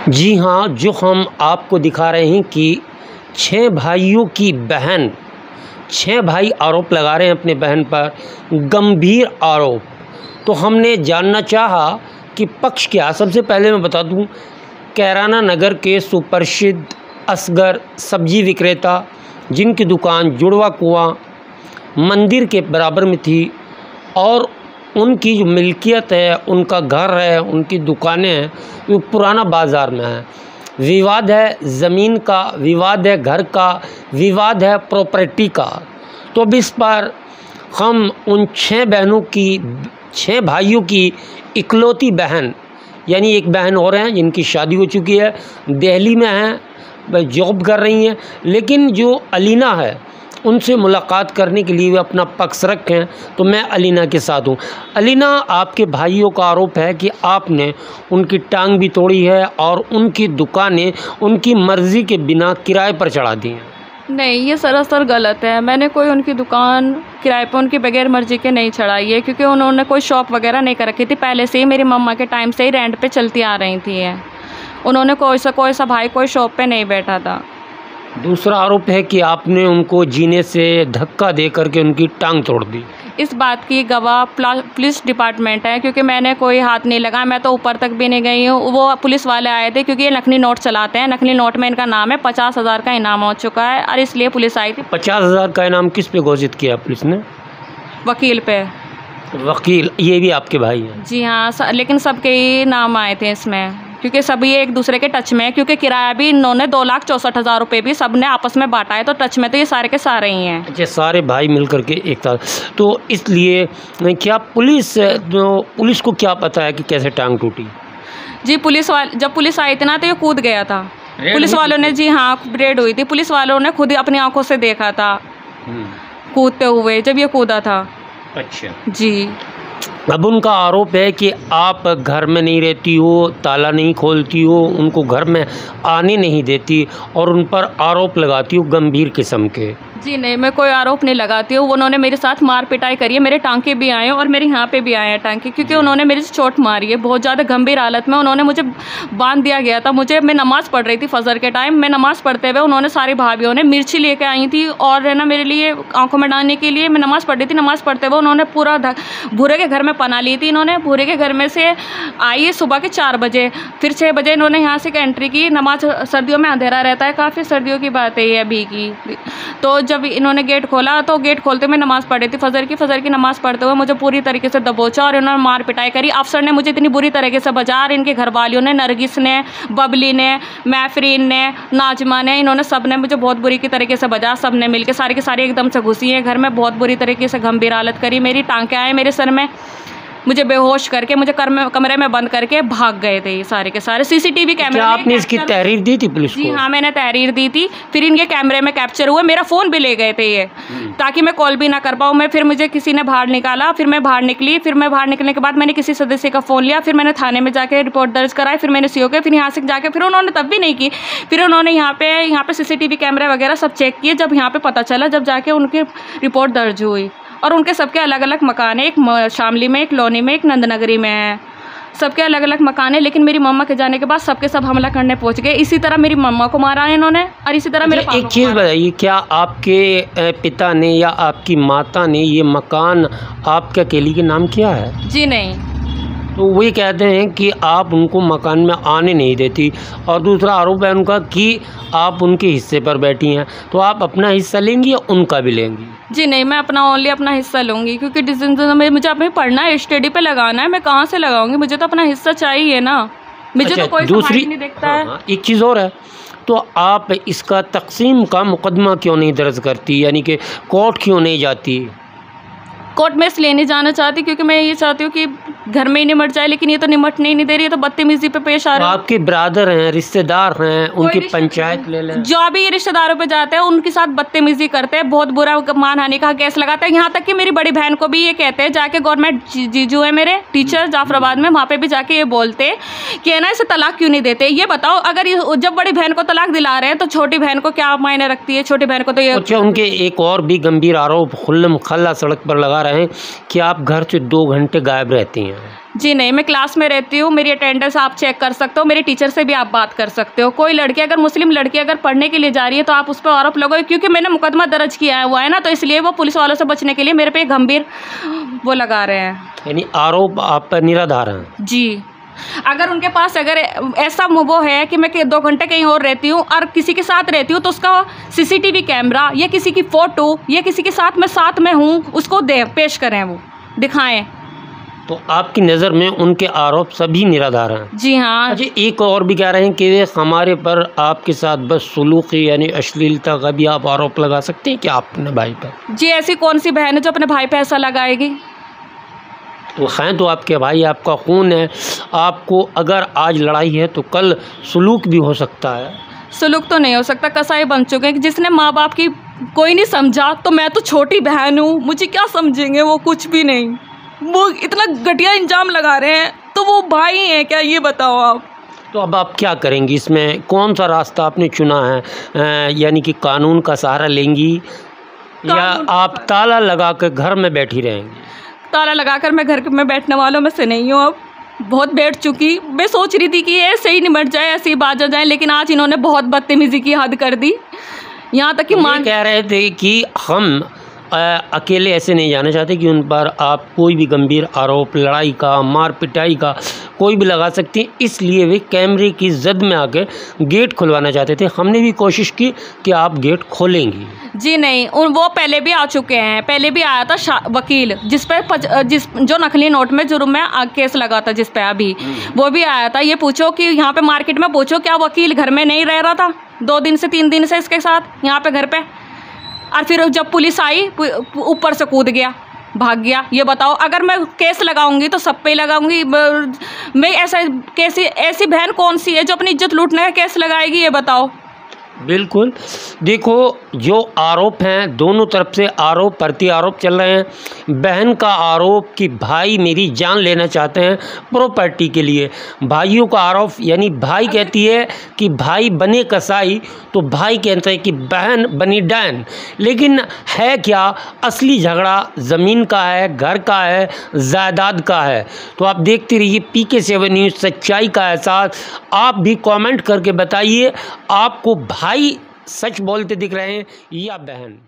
जी हाँ, जो हम आपको दिखा रहे हैं कि 6 भाइयों की बहन 6 भाई आरोप लगा रहे हैं अपने बहन पर, गंभीर आरोप। तो हमने जानना चाहा कि पक्ष क्या। सबसे पहले मैं बता दूं, कैराना नगर के सुप्रसिद्ध असगर सब्जी विक्रेता, जिनकी दुकान जुड़वा कुआं मंदिर के बराबर में थी और उनकी जो मिल्कियत है, उनका घर है, उनकी दुकानें हैं, वो पुराना बाज़ार में है। विवाद है ज़मीन का, विवाद है घर का, विवाद है प्रॉपर्टी का। तो अब इस पर हम उन 6 भाइयों की इकलौती बहन, यानी एक बहन और हैं जिनकी शादी हो चुकी है, दिल्ली में हैं, जॉब कर रही हैं, लेकिन जो अलीना है उनसे मुलाकात करने के लिए वे अपना पक्ष रखें। तो मैं अलीना के साथ हूँ। अलीना, आपके भाइयों का आरोप है कि आपने उनकी टांग भी तोड़ी है और उनकी दुकानें उनकी मर्ज़ी के बिना किराए पर चढ़ा दी हैं। नहीं, ये सरासर गलत है। मैंने कोई उनकी दुकान किराए पर उनकी बगैर मर्ज़ी के नहीं चढ़ाई है, क्योंकि उन्होंने कोई शॉप वगैरह नहीं कर रखी थी। पहले से ही मेरी मम्मा के टाइम से ही रेंट पे चलती आ रही थी। उन्होंने कोई सा भाई कोई शॉप पे नहीं बैठा था। दूसरा आरोप है कि आपने उनको जीने से धक्का दे करके उनकी टांग तोड़ दी। इस बात की गवाह पुलिस डिपार्टमेंट है, क्योंकि मैंने कोई हाथ नहीं लगाया। मैं तो ऊपर तक भी नहीं गई हूँ। वो पुलिस वाले आए थे, क्योंकि ये नकली नोट चलाते हैं। नकली नोट में इनका नाम है, 50,000 का इनाम हो चुका है और इसलिए पुलिस आई थी। 50,000 का इनाम किस पे घोषित किया पुलिस ने? वकील पे। वकील, ये भी आपके भाई हैं? जी हाँ, लेकिन सबके ही नाम आए थे इसमें, क्योंकि सभी एक दूसरे के टच में है। क्योंकि किराया भी इन्होंने 2,64,000 रुपये भी सब ने आपस में बांटा है, तो टच में तो ये सारे के सारे ही हैं। अच्छा, सारे भाई मिल करके एक साथ। तो इसलिए क्या पुलिस को क्या पता है कि कैसे टांग टूटी? जी, जब पुलिस आई थी ना, तो ये कूद गया था। पुलिस वालों ने, जी हाँ, रेड हुई थी। पुलिस वालों ने खुद ही अपनी आंखों से देखा था कूदते हुए, जब ये कूदा था। अच्छा जी। अब उनका आरोप है कि आप घर में नहीं रहती हो, ताला नहीं खोलती हो, उनको घर में आने नहीं देती और उन पर आरोप लगाती हो गंभीर किस्म के। जी नहीं, मैं कोई आरोप नहीं लगाती हूँ। उन्होंने मेरे साथ मार पिटाई करी है। मेरे टांके भी आए हैं और मेरे यहाँ पे भी आए हैं टांके, क्योंकि उन्होंने मेरी चोट मारी है बहुत ज़्यादा गंभीर हालत में। उन्होंने मुझे बांध दिया गया था। मैं नमाज़ पढ़ रही थी फजर के टाइम। मैं नमाज़ पढ़ते हुए उन्होंने सारी भाभियों ने मिर्ची लेके आई थी और है ना, मेरे लिए आंखों में डालने के लिए। मैं नमाज़ पढ़ रही थी। नमाज़ पढ़ते हुए उन्होंने पूरा भूरे के घर में पनाह ली थी। इन्होंने भूरे के घर में से आई है सुबह के 4 बजे, फिर 6 बजे इन्होंने यहाँ से एंट्री की। नमाज, सर्दियों में अंधेरा रहता है, काफ़ी सर्दियों की बात है ये अभी की। तो जब इन्होंने गेट खोला, तो गेट खोलते मैं नमाज़ पढ़ रही थी फजर की नमाज़ पढ़ते हुए मुझे पूरी तरीके से दबोचा और इन्होंने मार पिटाई करी। अफसर ने मुझे इतनी बुरी तरीके से बजा, और इनके घर वालियों ने, नरगिस ने, बबली ने, महफरीन ने, नाजमा ने, इन्होंने सब ने मुझे बहुत बुरी की तरीके से बजा। सब ने मिलकर सारी की सारी एकदम से घुसी हैं घर में, बहुत बुरी तरीके से गंभीर हालत करी। मेरी टांके आए मेरे सर में, मुझे बेहोश करके मुझे कमरे में बंद करके भाग गए थे ये सारे के सारे। सीसीटीवी कैमरे में। आपने इसकी तहरीर दी थी पुलिस को? जी हाँ, मैंने तहरीर दी थी। फिर इनके कैमरे में कैप्चर हुए। मेरा फ़ोन भी ले गए थे ये, ताकि मैं कॉल भी ना कर पाऊँ। फिर मुझे किसी ने बाहर निकाला, फिर मैं बाहर निकली। फिर मैं बाहर निकलने के बाद मैंने किसी सदस्य का फ़ोन लिया, फिर मैंने थाने में जाके रिपोर्ट दर्ज कराई। फिर मैंने सीओ के, फिर यहाँ से जाके फिर उन्होंने तब भी नहीं की। फिर उन्होंने यहाँ पे सीसीटीवी कैमरे वगैरह सब चेक किए। जब यहाँ पे पता चला, जब जाके उनकी रिपोर्ट दर्ज हुई। और उनके सबके अलग अलग मकान है, एक शामली में, एक लोनी में, एक नंदनगरी में है। सबके अलग अलग मकान है। लेकिन मेरी मम्मा के जाने के बाद सबके सब हमला करने पहुंच गए। इसी तरह मेरी मम्मा को मारा है इन्होंने, और इसी तरह मेरे पापा एक चीज़ बताइए, क्या आपके पिता ने या आपकी माता ने ये मकान आपके अकेली के नाम किया है? जी नहीं। तो वही कहते हैं कि आप उनको मकान में आने नहीं देती, और दूसरा आरोप है उनका कि आप उनके हिस्से पर बैठी हैं। तो आप अपना हिस्सा लेंगी या उनका भी लेंगी? जी नहीं, मैं ओनली अपना हिस्सा लूँगी, क्योंकि डिसीजन में मुझे अपने पढ़ना है, स्टडी पे लगाना है। मैं कहाँ से लगाऊंगी? मुझे तो अपना हिस्सा चाहिए ना। मुझे तो कोई दूसरी नहीं देखता है। हाँ, एक चीज़ और है, तो आप इसका तकसीम का मुकदमा क्यों नहीं दर्ज करती, यानी कि कोर्ट क्यों नहीं जाती? कोर्ट में इसलिए नहीं जाना चाहती क्योंकि मैं ये चाहती हूँ कि घर में ही निमट जाए, लेकिन ये तो निमटने ही नहीं दे रही है। तो बदतमीजी पे पेश आ रहा है। आपके ब्रदर हैं, रिश्तेदार हैं, उनकी पंचायत ले लें। जो भी ये रिश्तेदारों पे जाते हैं उनके साथ बदतमीजी करते हैं, बहुत बुरा मानहानि का केस लगाते हैं। यहाँ तक कि मेरी बड़ी बहन को भी ये कहते हैं, जाके गवर्नमेंट जीजू है मेरे टीचर जाफराबाद में, वहाँ पे भी जाके ये बोलते कि है ना, इसे तलाक क्यों नहीं देते। ये बताओ, अगर जब बड़ी बहन को तलाक दिला रहे हैं तो छोटी बहन को क्या मायने रखती है? छोटी बहन को तो ये। अच्छा, उनके एक और भी गंभीर आरोप खुल्लम खल्ला सड़क पर लगा रहे हैं कि आप घर से 2 घंटे गायब रहती हैं। जी नहीं, मैं क्लास में रहती हूँ, मेरी अटेंडेंस आप चेक कर सकते हो, मेरे टीचर से भी आप बात कर सकते हो। कोई लड़की अगर मुस्लिम लड़की अगर पढ़ने के लिए जा रही है तो आप उस पर आरोप लगाओ, क्योंकि मैंने मुकदमा दर्ज किया हुआ है ना, तो इसलिए वो पुलिस वालों से बचने के लिए मेरे पे गंभीर वो लगा रहे हैं। यानी आरोप आप पर निराधार हैं। जी, अगर उनके पास अगर ऐसा वो है कि मैं 2 घंटे कहीं और रहती हूँ और किसी के साथ रहती हूँ तो उसका CCTV कैमरा या किसी की फ़ोटो या किसी के साथ में हूँ उसको पेश करें, वो दिखाएं। तो आपकी नज़र में उनके आरोप सभी निराधार हैं? जी हाँ। अच्छा, एक और भी कह रहे हैं कि वे हमारे पर आपके साथ बस सलूकी यानी अश्लीलता का भी आप आरोप लगा सकते हैं क्या अपने भाई पर? जी, ऐसी कौन सी बहन है जो अपने भाई पे ऐसा लगाएगी? तो हैं तो आपके भाई, आपका खून है, आपको अगर आज लड़ाई है तो कल सलूक भी हो सकता है। सलूक तो नहीं हो सकता, कसाई बन चुके हैं कि जिसने माँ बाप की कोई नहीं समझा, तो मैं तो छोटी बहन हूँ, मुझे क्या समझेंगे वो? कुछ भी नहीं, वो इतना घटिया इंजाम लगा रहे हैं, तो वो भाई हैं क्या, ये बताओ आप। तो अब आप क्या करेंगी? इसमें कौन सा रास्ता आपने चुना है? यानी कि कानून का सहारा लेंगी या आप ताला लगा कर घर में बैठी रहेंगी? ताला लगाकर मैं घर में बैठने वालों में से नहीं हूँ। अब बहुत बैठ चुकी, मैं सोच रही थी कि ये सही निमट जाए, ऐसे ही बाजा जाए, लेकिन आज इन्होंने बहुत बदतमीजी की हद कर दी। यहाँ तक कि मान कह रहे थे कि हम अकेले ऐसे नहीं जाना चाहते कि उन पर आप कोई भी गंभीर आरोप, लड़ाई का, मार पिटाई का कोई भी लगा सकते हैं, इसलिए वे कैमरे की जद में आके गेट खुलवाना चाहते थे। हमने भी कोशिश की कि आप गेट खोलेंगी। जी नहीं, वो पहले भी आ चुके हैं, पहले भी आया था वकील जो नकली नोट में जुर्म में केस लगा था, जिस पे अभी वो भी आया था। ये पूछो कि यहाँ पे मार्केट में पूछो, क्या वकील घर में नहीं रह रहा था 2 दिन से 3 दिन से इसके साथ यहाँ पे घर पे? और फिर जब पुलिस आई ऊपर से कूद गया, भाग गया। ये बताओ, अगर मैं केस लगाऊंगी तो सब पे ही लगाऊंगी। मैं ऐसी बहन कौन सी है जो अपनी इज्जत लूटने का केस लगाएगी? ये बताओ। बिल्कुल, देखो जो आरोप हैं, दोनों तरफ से आरोप प्रति आरोप चल रहे हैं। बहन का आरोप कि भाई मेरी जान लेना चाहते हैं प्रॉपर्टी के लिए। भाइयों का आरोप यानी भाई कहती है कि भाई बने कसाई, तो भाई कहता है कि बहन बनी डैन। लेकिन है क्या, असली झगड़ा ज़मीन का है, घर का है, जायदाद का है। तो आप देखते रहिए PK7 न्यूज़, सच्चाई का एहसास। आप भी कमेंट करके बताइए, आपको भाई सच बोलते दिख रहे हैं या बहन?